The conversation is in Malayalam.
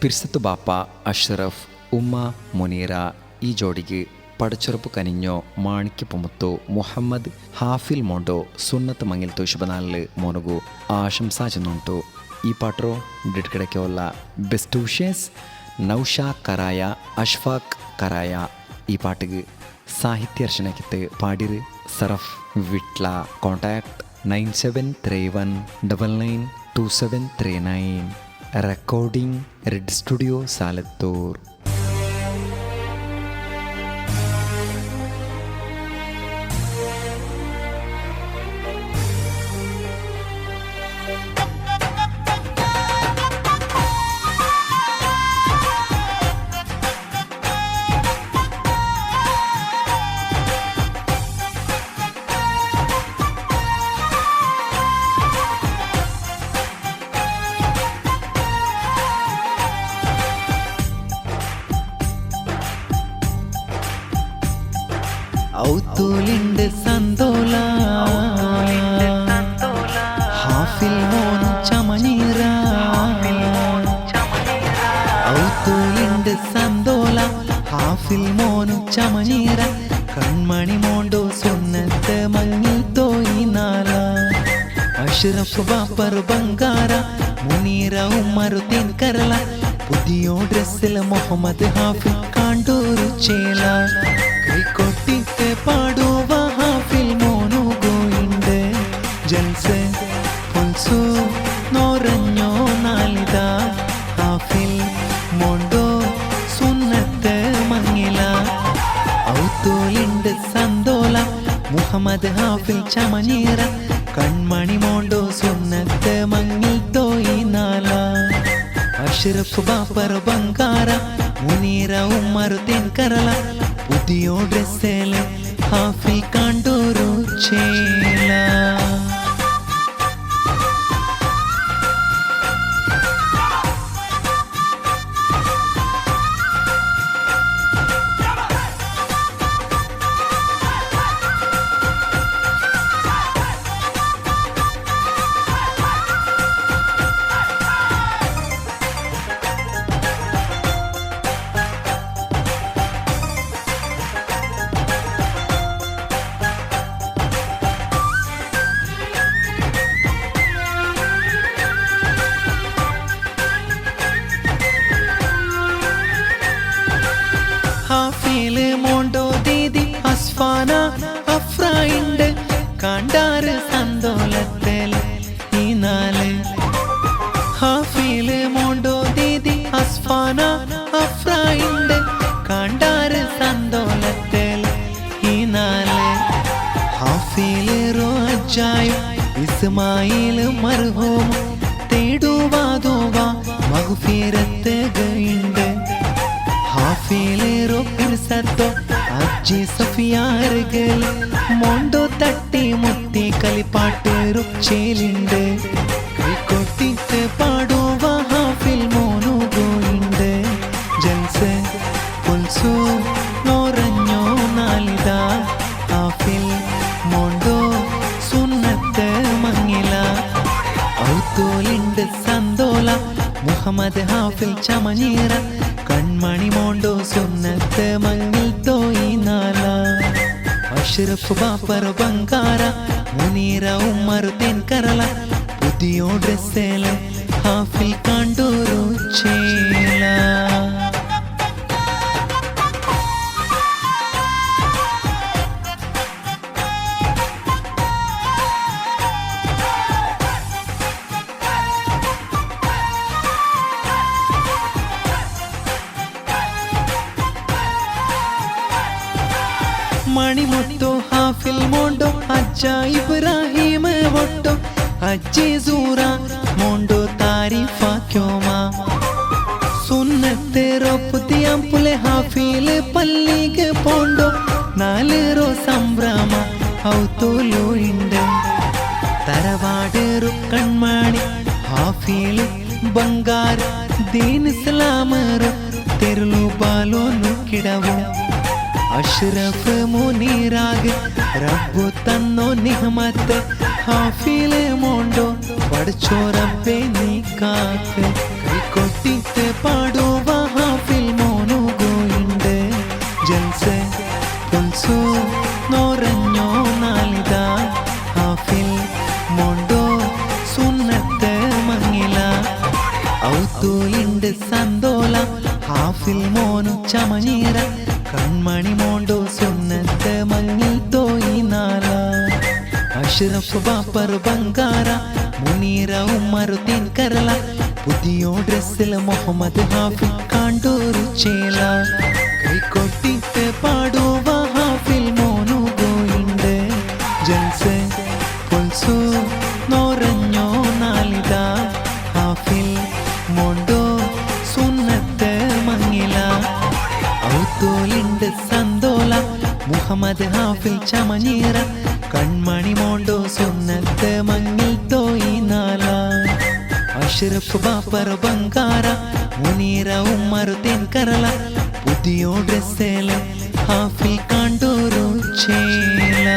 പിർസത്ത് ബാപ്പ, അഷ്റഫ്, ഉമ്മ മുനീറ ഈ ജോഡിക്ക് പടച്ചുറപ്പ് കനിഞ്ഞോ മാണിക്യപ്പുമുത്തു മുഹമ്മദ് ഹാഫിൽ മോണ്ടോ സുന്നത്ത് ಮಂಗಿಲ್ತು ಶುಭನಾಲ್ ಮೊನಗು ಆಶಂಸಾ ಚೆನ್ನುಂಟು. ಈ ಪಾಟ್ರೋ ಡಿಡ್ಕಡಕ್ಕೆಲ್ಲ ಬೆಸ್ಟ್ ವಿಶೇಸ್ നൗഷാ കറായ, അഷ്ഫാഖ് കറായ. ഈ പാട്ടുക്ക് സാഹിത്യർച്ചനയ്ക്കത്ത് പാടിര് സറഫ് വിട്ല. കോൺടാക്ട് 9731992739. റെക്കോർഡിംഗ് റെഡ് സ്റ്റുഡിയോ സാലത്തൂർ. ഔത്തൂലിണ്ട് സന്തോല ഹാഫിൽ മോനു ചമനീറ. ഔത്തൂലിണ്ട് സന്തോല ഹാഫിൽ മോനു ചമനീറ. കൺമണി മോണ്ടോ സുന്നത്ത് മങ്ങിൽ തോയിനാല. അഷ്റഫ് ബാപ്പർ ബംഗാര മുനീറ ഉമ്മറു തിൻകരല. പുതിയോ ഡ്രസ്സിൽ മുഹമ്മദ് ഹാഫിൽ കാണ്ടൂരു ചേല. കൈകൊട്ടിട്ട് പാടുവ ഹാഫിൽ മോനു ഗോയിണ്ട്. ജൽസെ പുൽസു നോറഞ്ഞോ നാലിത. ഹാഫിൽ മോണ്ടോ സുന്നത്ത് മങ്ങില. ഔത്തോലിണ്ട് സന്തോല മുഹമ്മദ് ഹാഫിൽ ചമനീറ. കൺമണി മോണ്ടോ സുന്നത്ത് മങ്ങിൽ തോയിനാല. അഷ്റഫ് ബാപ്പർ ബംഗാര മുനീറ ഉമ്മറു തിൻകരല. പുതിയോ ഡ്രസ്സിൽ ഹാഫിൽ കാണ്ടൂരു ചേല. ഹാഫിൽ മോണ്ടോ ദീദി അസ്ഫാന അഫ്രയിണ്ട്. കാണ്ടാറ് സന്തോലത്തിൽ ഈ നാല്. ഹാഫിൽ മോണ്ടോ ദീദി അസ്ഫാന അഫ്രയിണ്ട്. കാണ്ടാറ് സന്തോലത്തിൽ ഈ നാല്. ഹാഫിൽ റോജായും ഇസ്മായിൽ മർഹൂം. തേടുവാതോവാ മഗ്ഫിറത്ത് ഗയിണ്ട്. ഹാഫിലേറോ പിർസത്തോ അജ്ജി സഫിയാറുകൾ. മോണ്ടോ തട്ടി മുത്തി കളിപ്പാട്ട് റുച്ചേലുണ്ട്. കൈകൊട്ടിട്ട് പാടുവ ഹാഫിൽ മോനു ഗോയിണ്ട്. ജൽസെ പുൽസു നോറഞ്ഞോ നാലിത. ഹാഫിൽ മോണ്ടോ സുന്നത്ത് മങ്ങില. ഔത്തോലിണ്ട് സന്തോല മുഹമ്മദ് ഹാഫിൽ ചമനീറ. കൺമണി മോണ്ടോ സുന്നത്ത് മങ്ങിൽ തോയിനാല. അഷ്റഫ് ബാപ്പർ ബംഗാര മുനീറ ഉമ്മറു തിൻകരല. പുതിയോ ഡ്രസ്സിൽ ഹാഫിൽ കാണ്ടൂരു ചേല. മണിമുട്ടോ ഹാഫിൽ മോണ്ടോ അജ്ജ ഇബ്രാഹിം വോട്ടോ. അജ്ജി സൂറ മോണ്ടോ താരിഫാക്യോമ. സുന്നത്ത് റൊപ്പുത്തിയാം പുലെ ഹാഫിൽ പല്ലിക്ക് പോണ്ടോ. നാലേറോ സംഭ്രമ ഔത്തോലോ ഉണ്ട്. തറവാട് റുക്കൺമണി ഹാഫിൽ ബംഗാർ. ദീൻ ഇസ്ലാമർ തെരുളു ബാലോ നുക്കിടവോ. അഷ്റഫ് മുനീറാഗ് റബ്ബു തന്നോ നിഹമത്ത്. ഹാഫിൽ മോണ്ടോ പഠിച്ചോ റബ്ബേ നീ കാക്ക്. കൈകൊട്ടിട്ട് പാടുവ ഹാഫിൽ മോനുകോയിണ്ട് ജൽസെ പുൽസു നോറഞ്ഞോ നാലിത ഹാഫിൽ മോണ്ടോ സുന്നത്ത് മങ്ങില ഔത്തൂലിണ്ട് സന്തോല ഹാഫിൽ മോനു ചമഞ്ഞീര കൺമണി മോണ്ടോ സുന്നത്ത് മങ്ങിൽ തോയി നാല അഷ്റഫ് ബാപ്പർ ബംഗാര മുനീറ ഉമ്മറു തിൻകരല പുതിയോ ഡ്രസ്സിൽ മുഹമ്മദ് ഹാഫിൽ കാണ്ടൂരു ചേല കൈകൊട്ടിട്ട് പാടുവ ഹാഫിൽ മോനു ഗോയിണ്ട് ജൽസെ പുൽസു നോറഞ്ഞോ നാലിത ഹാഫിൽ മോണ്ടോ സുന്നത്ത് മങ്ങില ഔത്തോലിണ്ട് സന്തോല മുഹമ്മദ് ഹാഫിൽ ചമഞ്ഞീറ കൺമണി മോണ്ടോ സുന്നത്ത് മങ്ങിൽ തോയി നാല അഷ്റഫ് ബാപ്പർ ബംഗാര മുനീറ ഉമ്മറു തിൻകരല പുതിയോ ഡ്രസ്സിൽ ഹാഫിൽ കാണ്ടൂരു ചേല